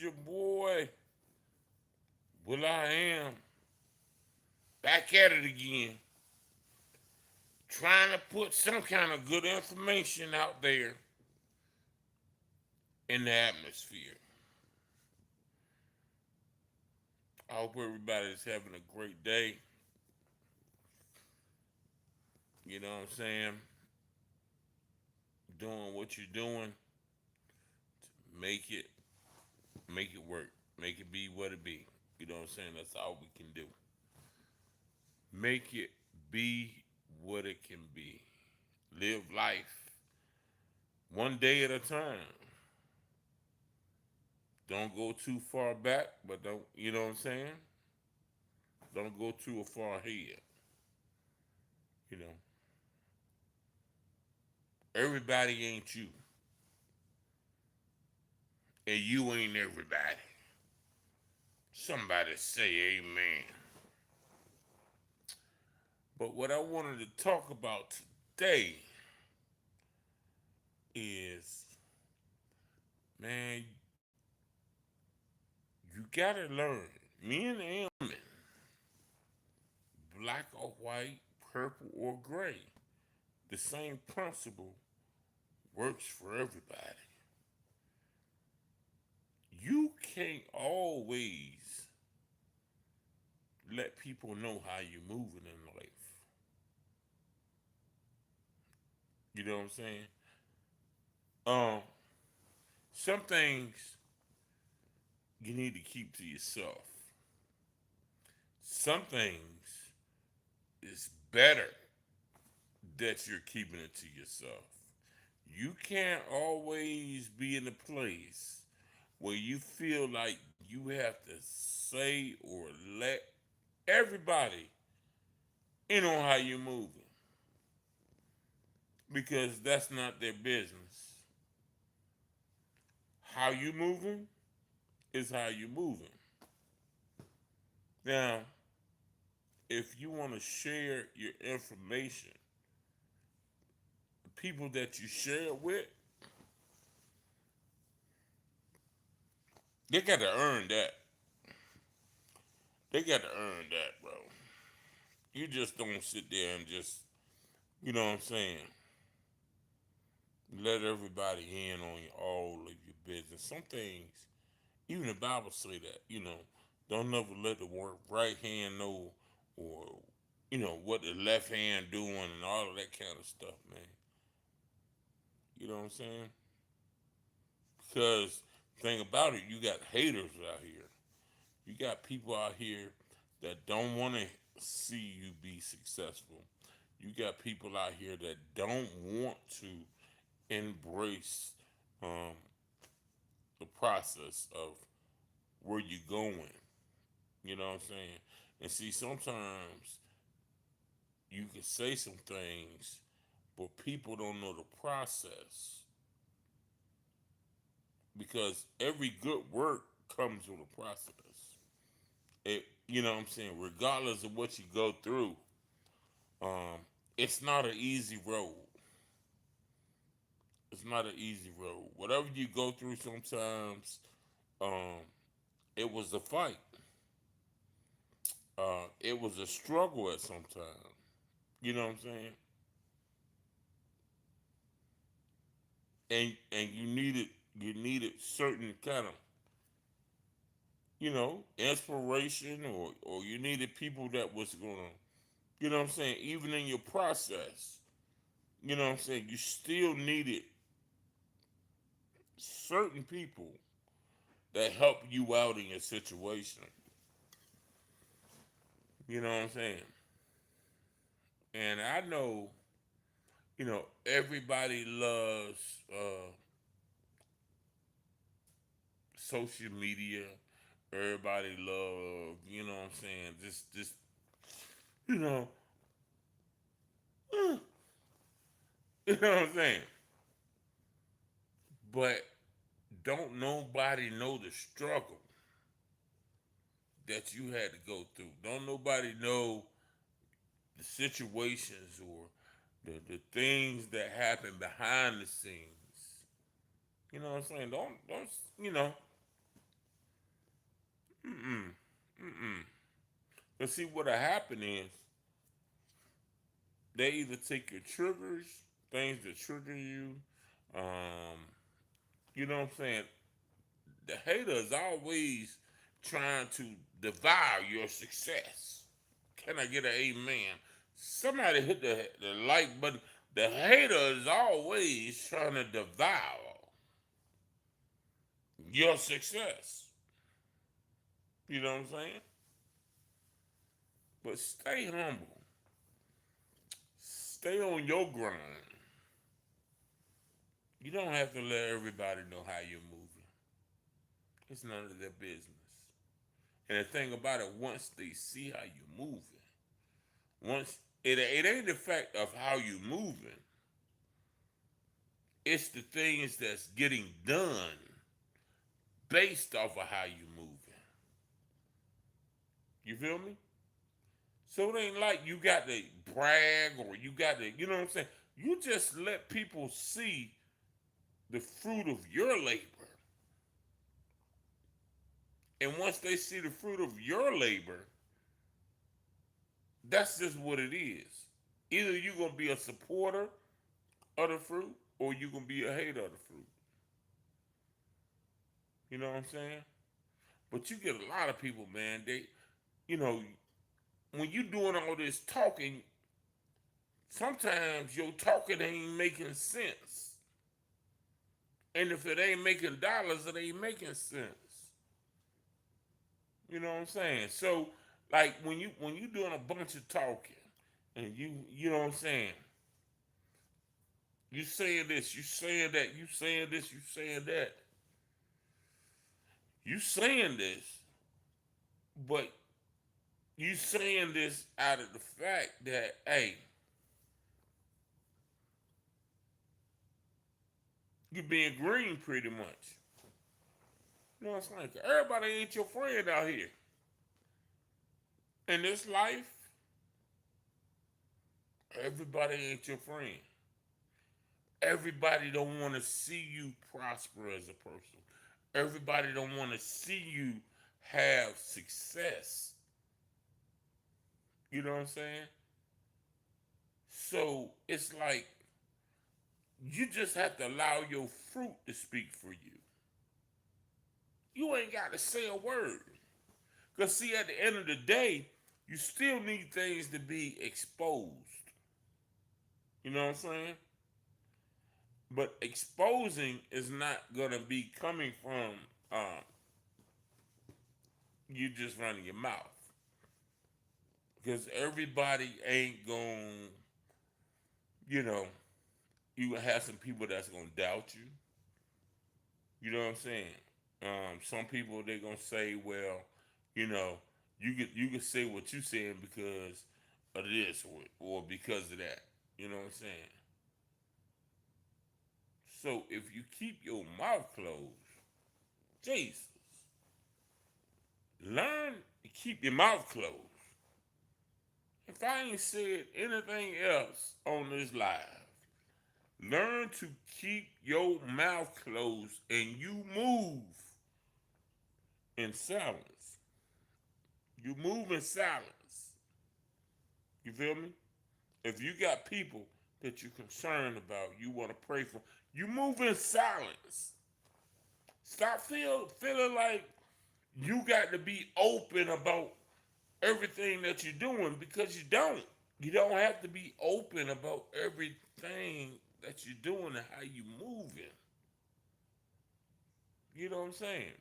your boy, Will-Iam, back at it again, trying to put some kind of good information out there in the atmosphere. I hope everybody's having a great day. You know what I'm saying? Doing what you're doing, make it make it work. Make it be what it be. You know what I'm saying? That's all we can do. Make it be what it can be. Live life one day at a time. Don't go too far back, but don't, you know what I'm saying? Don't go too far ahead. You know, everybody ain't you, and you ain't everybody. Somebody say amen. But what I wanted to talk about today is, man, you gotta learn. Me and Ammon, black or white, purple or gray, the same principle works for everybody. You can't always let people know how you're moving in life. You know what I'm saying? Um, some things you need to keep to yourself. Some things is better that you're keeping it to yourself. You can't always be in a place where you feel like you have to say or let everybody in on how you're moving because that's not their business. How you moving is how you moving. Now, if you want to share your information, the people that you share it with, they got to earn that. They got to earn that, bro. You just don't sit there and just, you know what I'm saying, let everybody in on all of your business. Some things, even the Bible say that, don't never let the right hand know or, what the left hand doing and all of that kind of stuff, man. You know what I'm saying? Because thing about it, you got haters out here. You got people out here that don't want to see you be successful. You got people out here that don't want to embrace um, the process of where you're going. You know what I'm saying? And see, sometimes you can say some things, but people don't know the process because every good work comes with a process. You know what I'm saying? Regardless of what you go through, um, it's not an easy road. It's not an easy road. Whatever you go through, sometimes um, it was a fight. It was a struggle at some time. You know what I'm saying? And you needed certain kind of inspiration or you needed people that was gonna what I'm saying, even in your process, what I'm saying, you still needed certain people that help you out in your situation. You know what I'm saying? And I know, everybody loves social media. Everybody love, what I'm saying, just you know, you know what I'm saying? But don't nobody know the struggle that you had to go through. Don't nobody know the situations or the things that happen behind the scenes. You know what I'm saying? Don't you know? But see, what'll happen is they either take your triggers, things that trigger you. Um, you know what I'm saying? The hater is always trying to devour your success. Can I get an amen? Somebody hit the like button. The hater is always trying to devour your success. You know what I'm saying? But stay humble. Stay on your grind. You don't have to let everybody know how you're moving. It's none of their business. And the thing about it, once they see how you're moving, once it ain't the fact of how you're moving, it's the things that's getting done based off of how you're moving. You feel me? So it ain't like you got to brag or you got to, you know what I'm saying? You just let people see the fruit of your labor. And once they see the fruit of your labor, that's just what it is. Either you're going to be a supporter of the fruit or you're going to be a hater of the fruit. You know what I'm saying? But you get a lot of people, man, they, you know, when you doing all this talking, sometimes your talking ain't making sense. And if it ain't making dollars, it ain't making sense. You know what I'm saying? So, like when you doing a bunch of talking, and you know what I'm saying, you saying this, you saying that, you saying this, you saying that, you saying this, but you saying this out of the fact that, hey, you being green pretty much. You know what I'm saying? Everybody ain't your friend out here. In this life, everybody ain't your friend. Everybody don't want to see you prosper as a person. Everybody don't want to see you have success. You know what I'm saying? So it's like you just have to allow your fruit to speak for you. You ain't got to say a word. Because, see, at the end of the day, you still need things to be exposed. You know what I'm saying? But exposing is not going to be coming from you just running your mouth. Because everybody ain't going, you know, you gonna have some people that's going to doubt you. You know what I'm saying? Some people, they're going to say, well, you know, you can say what you saying because of this or because of that. You know what I'm saying? So if you keep your mouth closed, Jesus, learn to keep your mouth closed. If I ain't said anything else on this live, learn to keep your mouth closed and you move in silence. You move in silence. You feel me? If you got people that you're concerned about, you want to pray for, you move in silence. Stop feeling like you got to be open about everything that you're doing because you don't. You don't have to be open about everything that you're doing and how you moving. You know what I'm saying?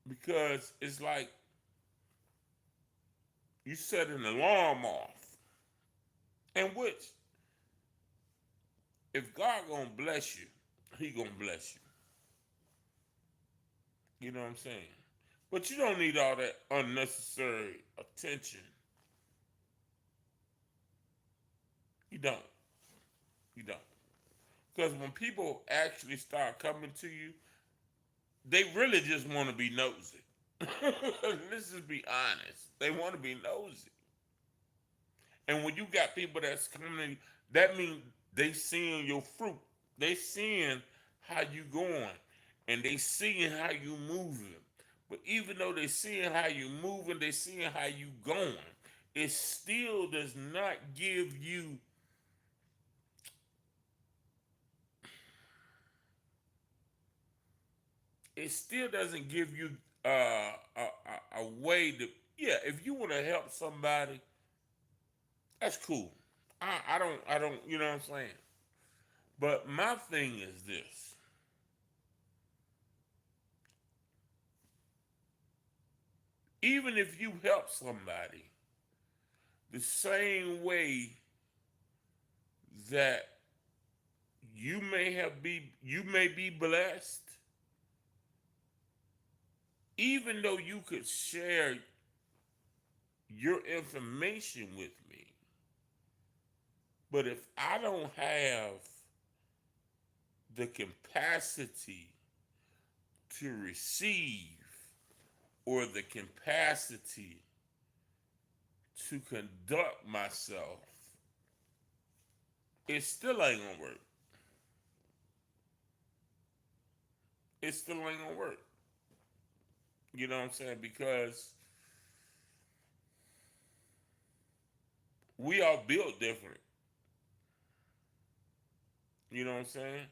Because it's like you set an alarm off. And which, if God gonna bless you, he gonna bless you. You know what I'm saying? But you don't need all that unnecessary attention. You don't. You don't. Because when people actually start coming to you, they really just want to be nosy. Let's just be honest. They want to be nosy. And when you got people that's coming in, that means they seeing your fruit. They seeing how you going. and they seeing how you moving. But even though they seeing how you moving, they seeing how you going. It still does not give you. It still doesn't give you a way to. Yeah, if you want to help somebody, that's cool. I don't. You know what I'm saying? But my thing is this: even if you help somebody the same way that you may be blessed, even though you could share your information with me, but if I don't have the capacity to receive or the capacity to conduct myself, it still ain't gonna work. It still ain't gonna work. You know what I'm saying? Because we are built different. You know what I'm saying?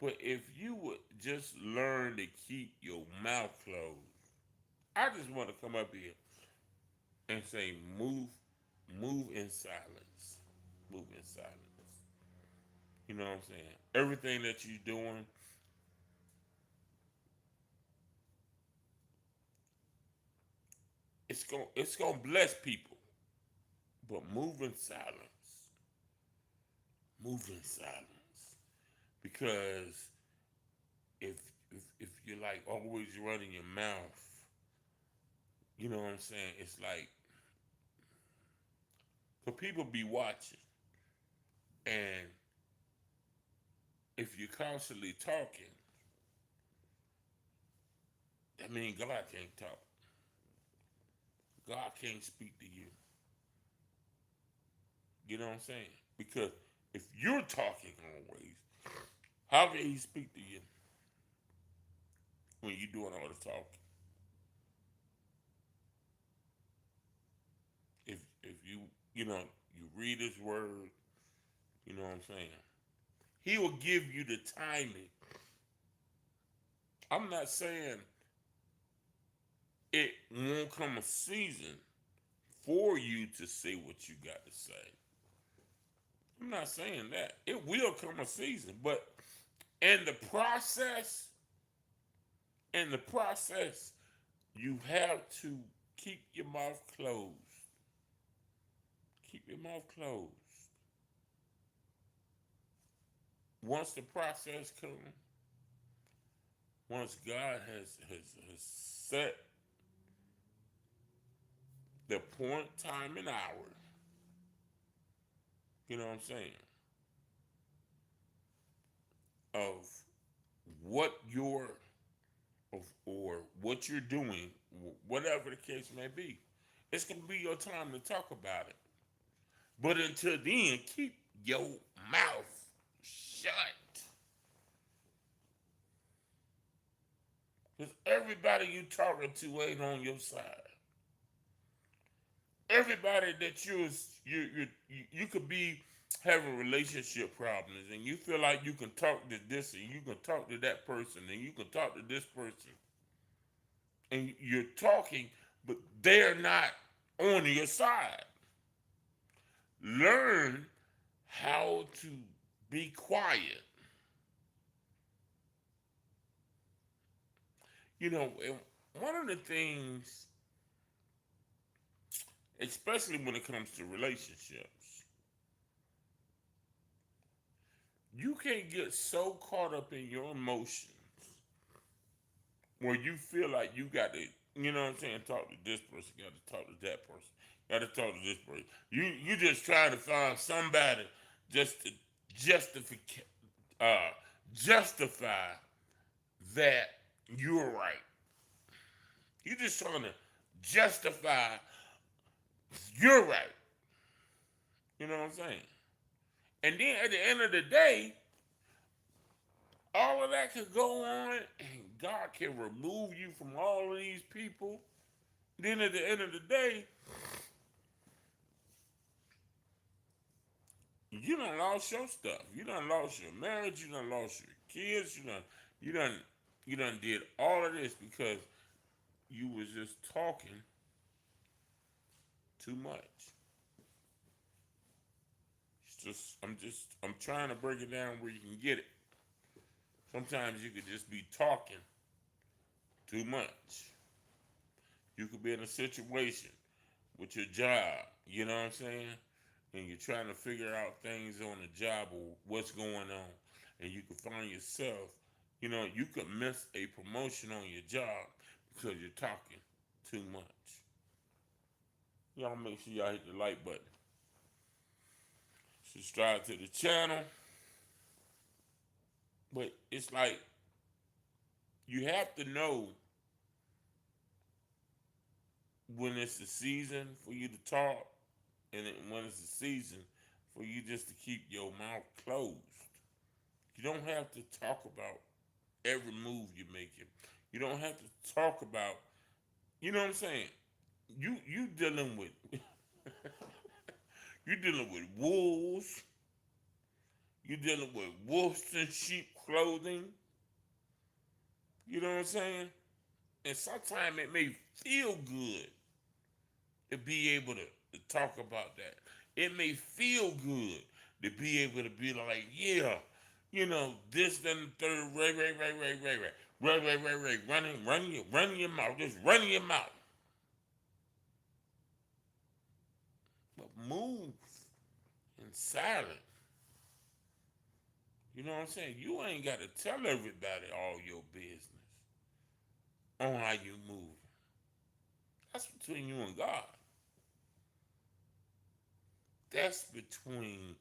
But if you would just learn to keep your mouth closed, I just want to come up here and say, move in silence. Move in silence. You know what I'm saying? Everything that you're doing, it's gonna bless people. But move in silence. Move in silence. Because if if you're like always running your mouth, you know what I'm saying? It's like, for people be watching, and if you're constantly talking, that means God can't talk. God can't speak to you. You know what I'm saying? Because if you're talking always, how can He speak to you when you're doing all the talking? If you know you read His word, you know what I'm saying? He will give you the timing. I'm not saying it won't come a season for you to say what you got to say. I'm not saying that. It will come a season, but in the process, in the process, you have to keep your mouth closed. Keep your mouth closed. Once the process comes, once God has set the point, time, and hour, you know what I'm saying, of what you're or what you're doing, whatever the case may be, it's gonna be your time to talk about it. But until then, keep your mouth shut. Because everybody you talking to ain't on your side. Everybody that you could be having relationship problems, and you feel like you can talk to this and you can talk to that person and you can talk to this person, and you're talking, but they're not on your side. Learn how to be quiet. You know, and one of the things, especially when it comes to relationships, you can't get so caught up in your emotions where you feel like you got to, you know what I'm saying, talk to this person, got to talk to that person, got to talk to this person. You just trying to find somebody just to justify uh, justify that you're right. You just trying to justify you're right. You know what I'm saying? And then at the end of the day, all of that could go on, and God can remove you from all of these people. Then at the end of the day, you done lost your stuff. You done lost your marriage. You done lost your kids. You done, you done did all of this because you was just talking too much. I'm trying to break it down where you can get it. Sometimes you could just be talking too much. You could be in a situation with your job, you know what I'm saying? And you're trying to figure out things on the job or what's going on. And you can find yourself, you could miss a promotion on your job because you're talking too much. Y'all make sure y'all hit the like button. Subscribe to the channel. But it's like you have to know when it's the season for you to talk and when it's the season for you just to keep your mouth closed. You don't have to talk about every move you're making. You don't have to talk about, you know what I'm saying? You dealing with you dealing with wolves. You dealing with wolves in sheep clothing. You know what I'm saying? And sometimes it may feel good to be able to talk about that. It may feel good to be able to be like, yeah, this, then the third, running your mouth, just running your mouth. But move in silence. You know what I'm saying? You ain't got to tell everybody all your business on how you move. That's between you and God. That's between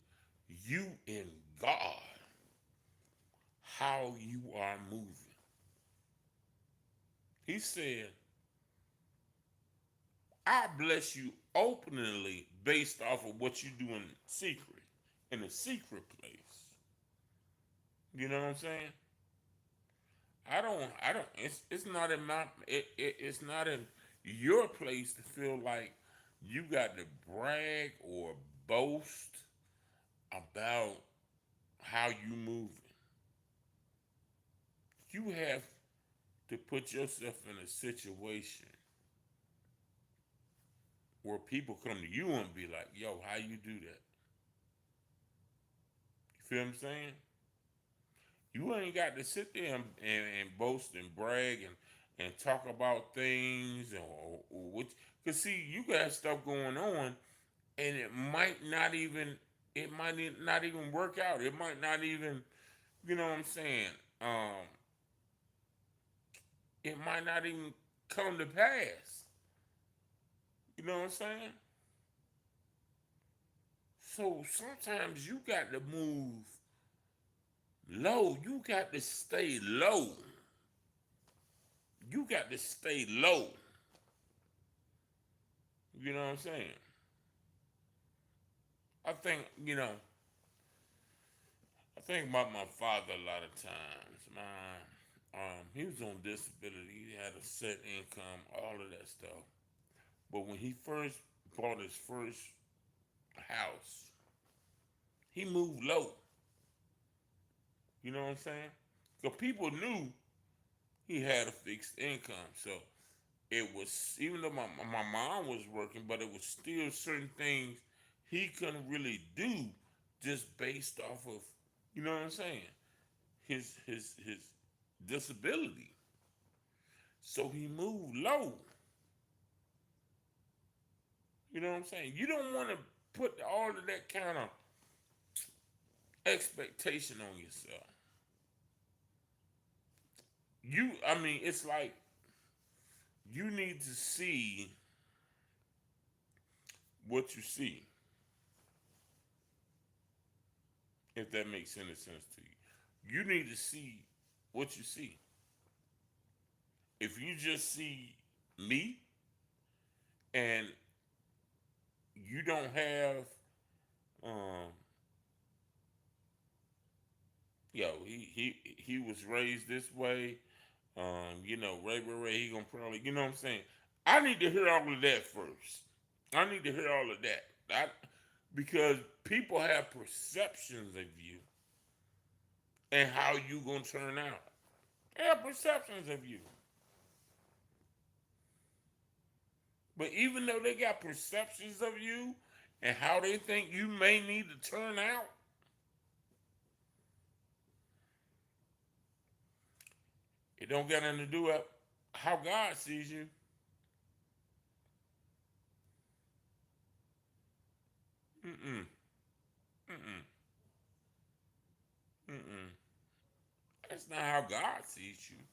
you and God, how you are moving. He said, I bless you openly based off of what you do in a secret place. You know what I'm saying? It's not in it's not in your place to feel like you got to brag or boast about how you moving. You have to put yourself in a situation where people come to you and be like, yo, how you do that? You feel what I'm saying? You ain't got to sit there and boast and brag and talk about things or what. Because, see, you got stuff going on and it might not even work out. It might not even, you know what I'm saying? Um, it might not even come to pass. You know what I'm saying? So sometimes you got to move low. You got to stay low. You got to stay low. You know what I'm saying? I think, I think about my father a lot of times. He was on disability. He had a set income, all of that stuff. But when he first bought his first house, he moved low. You know what I'm saying? Because people knew he had a fixed income. So it was, even though my mom was working, but it was still certain things he couldn't really do just based off of, you know what I'm saying, his disability. So he moved low. You know what I'm saying? You don't want to put all of that kind of expectation on yourself. It's like you need to see what you see, if that makes any sense to you. You need to see what you see. If you just see me and you don't have, um, yo, he was raised this way. Ray, he gonna probably, you know what I'm saying? I need to hear all of that first. I need to hear all of that. Because people have perceptions of you and how you gonna turn out. They have perceptions of you. But even though they got perceptions of you and how they think you may need to turn out, it don't got nothing to do with how God sees you. Mm-mm. Mm-mm. Mm-mm. That's not how God sees you.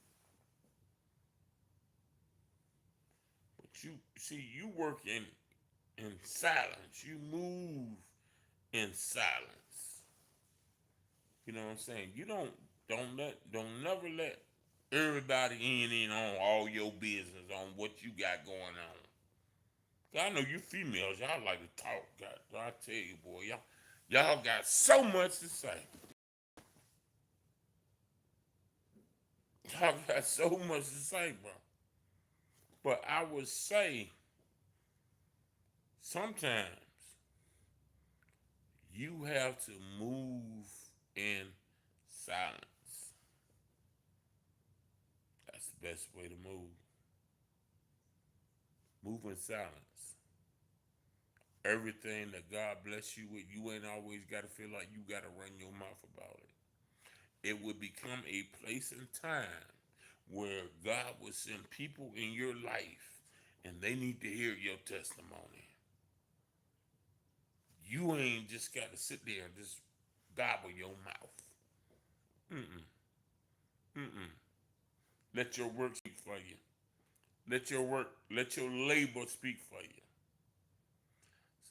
But you see, you work in silence. You move in silence. You know what I'm saying? You don't never let everybody in on all your business on what you got going on. I know you females, y'all like to talk. God, I tell you, boy, y'all got so much to say. Y'all got so much to say, bro. But I would say sometimes you have to move in silence. That's the best way to move. Move in silence. Everything that God bless you with, you ain't always got to feel like you got to run your mouth about it. It would become a place and time where God would send people in your life and they need to hear your testimony. You ain't just got to sit there and just gobble your mouth. Mm-mm. Mm-mm. Let your work speak for you. Let your labor speak for you.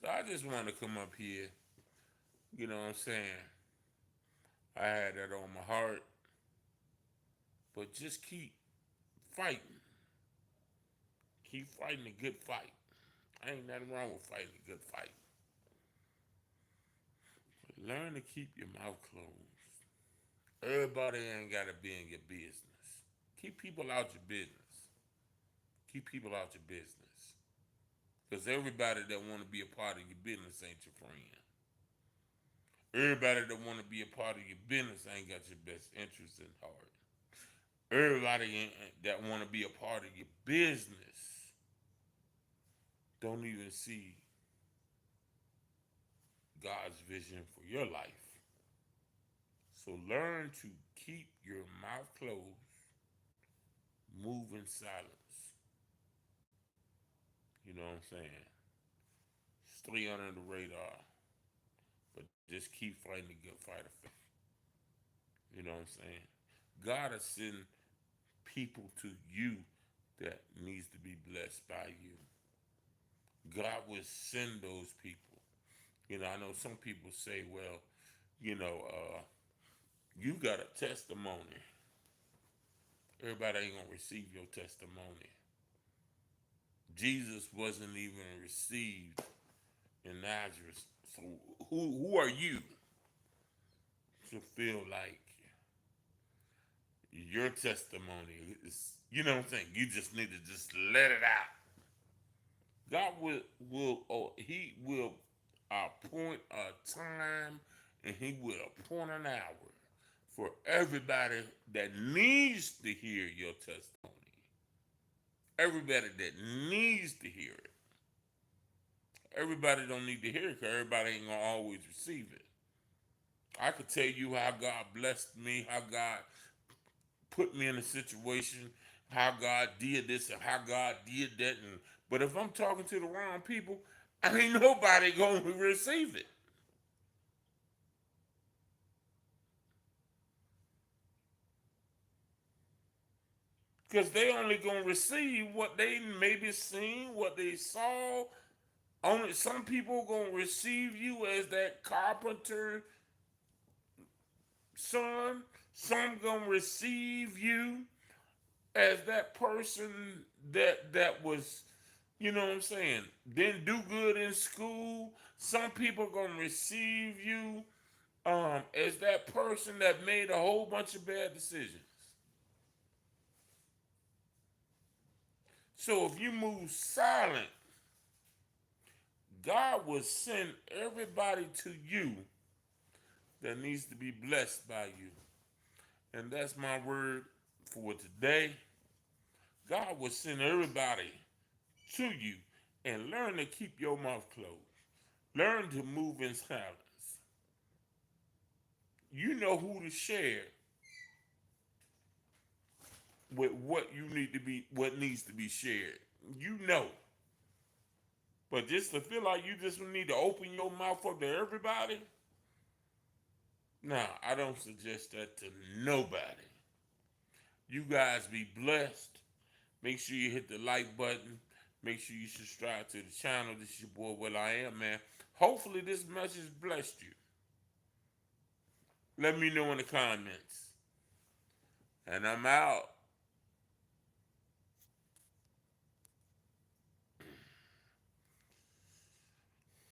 So I just want to come up here, you know what I'm saying? I had that on my heart, but just keep fighting. Keep fighting a good fight. Ain't nothing wrong with fighting a good fight. But learn to keep your mouth closed. Everybody ain't got to be in your business. Keep people out your business. Keep people out your business. Because everybody that want to be a part of your business ain't your friend. Everybody that want to be a part of your business ain't got your best interest in heart. Everybody that want to be a part of your business don't even see God's vision for your life. So learn to keep your mouth closed, move in silence. You know what I'm saying? Stay under the radar, but just keep fighting the good fight of faith. You know what I'm saying? God will send people to you that needs to be blessed by you. God will send those people. I know some people say, well, you know, you got a testimony. Everybody ain't gonna receive your testimony. Jesus wasn't even received in Nazareth. So who are you to feel like your testimony is, you know what I'm saying? You just need to just let it out. God he will appoint a time and he will appoint an hour for everybody that needs to hear your testimony. Everybody that needs to hear it. Everybody don't need to hear it because everybody ain't gonna always receive it. I could tell you how God blessed me, how God put me in a situation, how God did this and how God did that. But if I'm talking to the wrong people, ain't nobody gonna receive it. Because they only gonna receive what they maybe seen, what they saw. Only some people gonna receive you as that carpenter son. Some gonna receive you as that person that was, you know what I'm saying, didn't do good in school. Some people gonna receive you As that person that made a whole bunch of bad decisions. So if you move silent, God will send everybody to you that needs to be blessed by you. And that's my word for today. God will send everybody to you, and learn to keep your mouth closed. Learn to move in silence. You know who to share with what you need to be, what needs to be shared. You know. But just to feel like you just need to open your mouth up to everybody, nah, I don't suggest that to nobody. You guys be blessed. Make sure you hit the like button. Make sure you subscribe to the channel. This is your boy, WILL-Iam, man. Hopefully this message blessed you. Let me know in the comments. And I'm out.